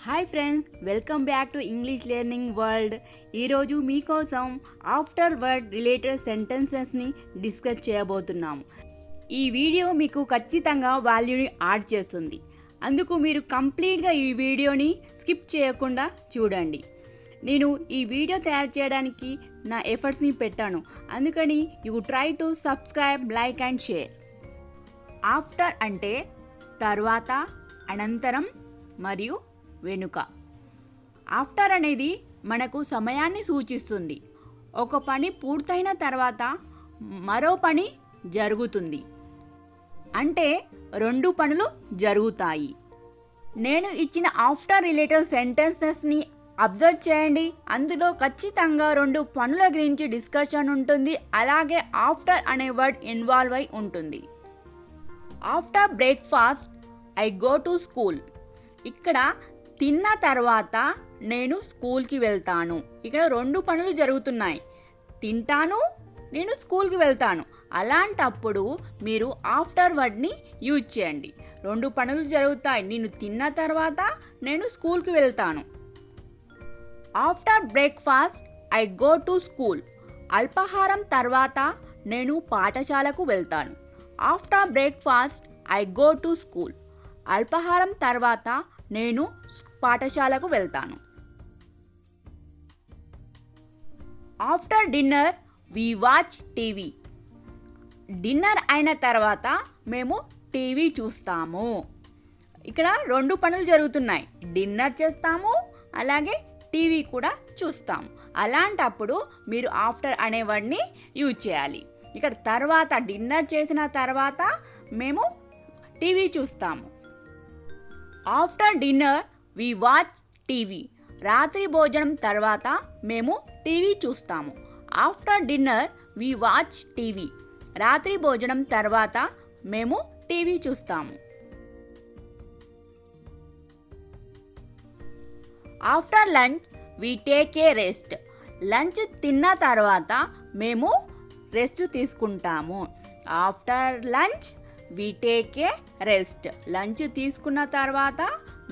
Hi friends, welcome back to English learning world. ఈరోజు మీకోసం after word related సెంటెన్సెస్ని discuss చేయబోతున్నాము. ఈ వీడియో మీకు ఖచ్చితంగా వాల్యూని యాడ్ చేస్తుంది. అందుకు మీరు కంప్లీట్గా ఈ వీడియోని స్కిప్ చేయకుండా చూడండి. నేను ఈ వీడియో తయారు చేయడానికి నా ఎఫర్ట్స్ని పెట్టాను. అందుకని you try to subscribe, like and share. After అంటే తర్వాత, అనంతరం మరియు వెనుక. ఆఫ్టర్ అనేది మనకు సమయాన్ని సూచిస్తుంది. ఒక పని పూర్తయిన తర్వాత మరో పని జరుగుతుంది, అంటే రెండు పనులు జరుగుతాయి. నేను ఇచ్చిన ఆఫ్టర్ రిలేటెడ్ సెంటెన్సెస్ని అబ్జర్వ్ చేయండి. అందులో ఖచ్చితంగా రెండు పనుల గురించి డిస్కషన్ ఉంటుంది. అలాగే ఆఫ్టర్ అనే వర్డ్ ఇన్వాల్వ్ అయి ఉంటుంది. After breakfast I go to school. ఇక్కడ తిన్న తర్వాత నేను స్కూల్కి వెళ్తాను. ఇక్కడ రెండు పనులు జరుగుతున్నాయి. తింటాను, నేను స్కూల్కి వెళ్తాను. అలాంటప్పుడు మీరు ఆఫ్టర్ వర్డ్ని యూజ్ చేయండి. రెండు పనులు జరుగుతాయి. నేను తిన్న తర్వాత నేను స్కూల్కి వెళ్తాను. After breakfast I go to school. అల్పాహారం తర్వాత నేను పాఠశాలకు వెళ్తాను. After breakfast I go to school. అల్పాహారం తర్వాత నేను పాఠశాలకు వెళ్తాను. After dinner we watch TV. Dinner అయిన తర్వాత మేము టీవీ చూస్తాము. ఇక్కడ రెండు పనులు జరుగుతున్నాయి. డిన్నర్ చేస్తాము, అలాగే టీవీ కూడా చూస్తాము. అలాంటప్పుడు మీరు ఆఫ్టర్ అనే వర్డ్ని యూజ్ చేయాలి. ఇక్కడ తర్వాత, డిన్నర్ చేసిన తర్వాత మేము టీవీ చూస్తాము. After dinner we watch TV. రాత్రి భోజనం తర్వాత మేము టీవీ చూస్తాము. After dinner we watch TV. రాత్రి భోజనం తర్వాత మేము టీవీ చూస్తాము. After lunch we take a rest. Lunch తిన్న తర్వాత మేము రెస్ట్ తీసుకుంటాము. After lunch we take a rest. Lunch తీసుకున్న తర్వాత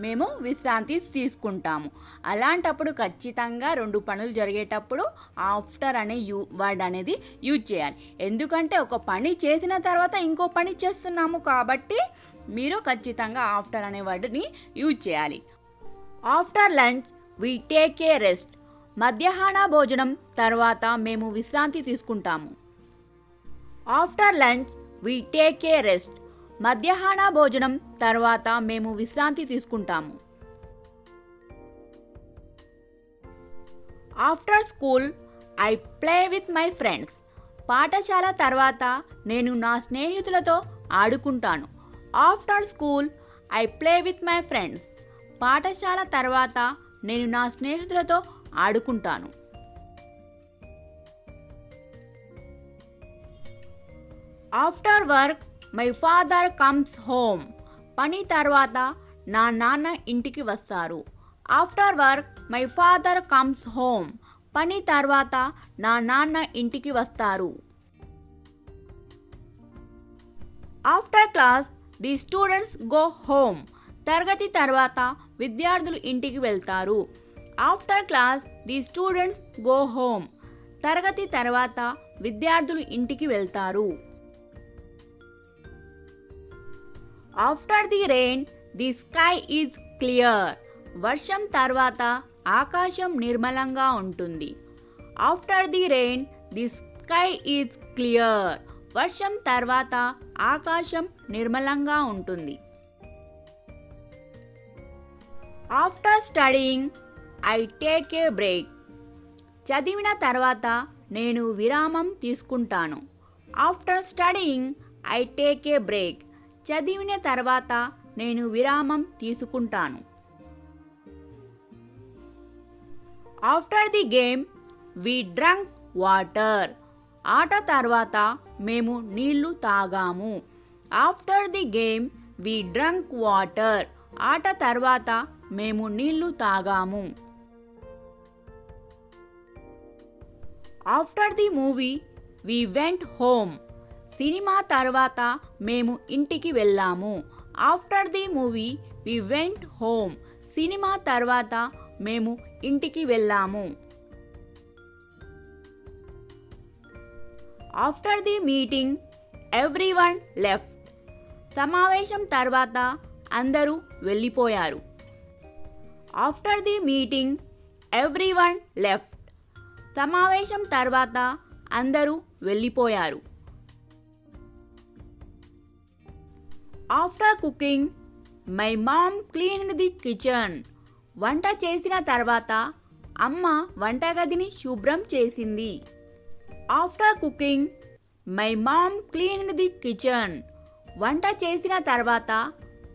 మేము విశ్రాంతి తీసుకుంటాము. అలాంటప్పుడు ఖచ్చితంగా రెండు పనులు జరిగేటప్పుడు ఆఫ్టర్ అనే వర్డ్ అనేది యూజ్ చేయాలి. ఎందుకంటే ఒక పని చేసిన తర్వాత ఇంకో పని చేస్తున్నాము కాబట్టి మీరు ఖచ్చితంగా ఆఫ్టర్ అనే వర్డ్ని యూజ్ చేయాలి. After lunch we take a rest. మధ్యాహ్న భోజనం తర్వాత మేము విశ్రాంతి తీసుకుంటాము. After lunch we take a rest. మధ్యాహ్న భోజనం తర్వాత మేము విశ్రాంతి తీసుకుంటాము. After school I play with my friends. పాఠశాల తర్వాత నేను నా స్నేహితులతో ఆడుకుంటాను. After school I play with my friends. పాఠశాల తర్వాత నేను నా స్నేహితులతో ఆడుకుంటాను. After work my father comes home. పని తర్వాత నా నాన్న ఇంటికి వస్తారు. After work my father comes home. పని తర్వాత నా నాన్న ఇంటికి వస్తారు. After class the students go home. తరగతి తర్వాత విద్యార్థులు ఇంటికి వెళ్తారు. After class the students go home. తరగతి తర్వాత విద్యార్థులు ఇంటికి వెళ్తారు. After the rain the sky is clear. వర్షం తర్వాత ఆకాశం నిర్మలంగా ఉంటుంది. After the rain the sky is clear. వర్షం తర్వాత ఆకాశం నిర్మలంగా ఉంటుంది. After studying I take a break. చదివిన తర్వాత నేను విరామం తీసుకుంటాను. After studying I take a break. చదివిన తర్వాత నేను విరామం తీసుకుంటాను. After the game we drunk water. ఆట తర్వాత మేము నీళ్లు తాగాము. After the game we drunk water. ఆట తర్వాత మేము నీళ్లు తాగాము. After the movie we went home. సినిమా తర్వాత మేము ఇంటికి వెళ్ళాము. After the movie we went home. సినిమా తర్వాత మేము ఇంటికి వెళ్ళాము. After the meeting everyone left. సమావేశం తర్వాత అందరూ వెళ్ళిపోయారు. After the meeting everyone left. సమావేశం తర్వాత అందరూ వెళ్ళిపోయారు. After cooking my mom cleaned the kitchen. వంట చేసిన తర్వాత అమ్మ వంటగదిని శుభ్రం చేసింది. After cooking my mom cleaned the kitchen. వంట చేసిన తర్వాత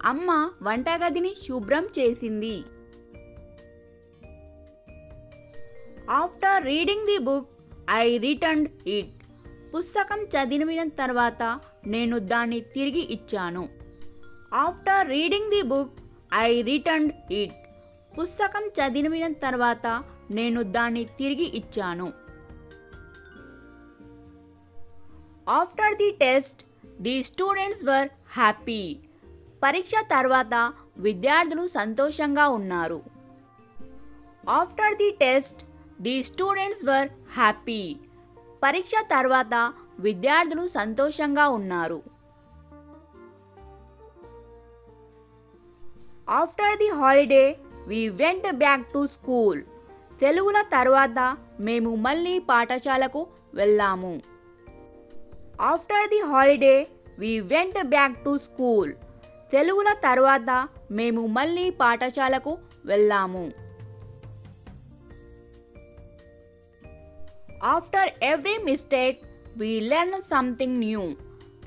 అమ్మ వంటగదిని శుభ్రం చేసింది. After reading the book I returned it. పుస్తకం చదివిన తర్వాత నేను దాన్ని తిరిగి ఇచ్చాను. After reading the book I returned it. పుస్తకం చదివిన తర్వాత నేను దాన్ని తిరిగి ఇచ్చాను. After the test the students were happy. పరీక్ష తర్వాత విద్యార్థులు సంతోషంగా ఉన్నారు. After the test the students were happy. పరీక్ష తర్వాత విద్యార్థులు సంతోషంగా ఉన్నారు. After the holiday we went back to school. సెలవుల తర్వాత మేము మళ్ళీ పాఠశాలకు వెళ్ళాము. After the holiday we went back to school. సెలవుల తర్వాత మేము మళ్ళీ పాఠశాలకు వెళ్ళాము. After every mistake we learn something new.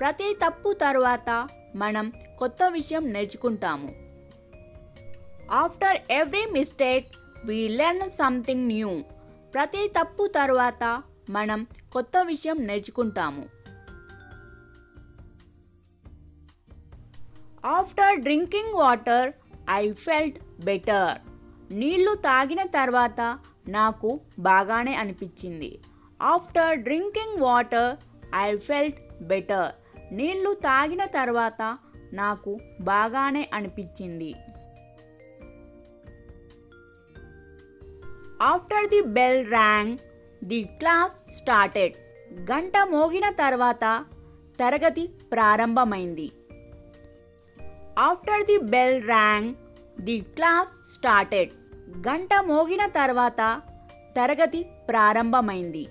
ప్రతి తప్పు తర్వాత మనం కొత్త విషయం నేర్చుకుంటాము. After every mistake we learn something new. ప్రతి తప్పు తర్వాత మనం కొత్త విషయం నేర్చుకుంటాము. After drinking water I felt better. నీళ్లు తాగిన తర్వాత నాకు బాగానే అనిపించింది. After drinking water I felt better. నీళ్లు తాగిన తర్వాత నాకు బాగానే అనిపించింది. After the bell rang the class started. గంట మోగిన తర్వాత తరగతి ప్రారంభమైంది. After the bell rang the class started. గంట మోగిన తర్వాత తరగతి ప్రారంభమైంది.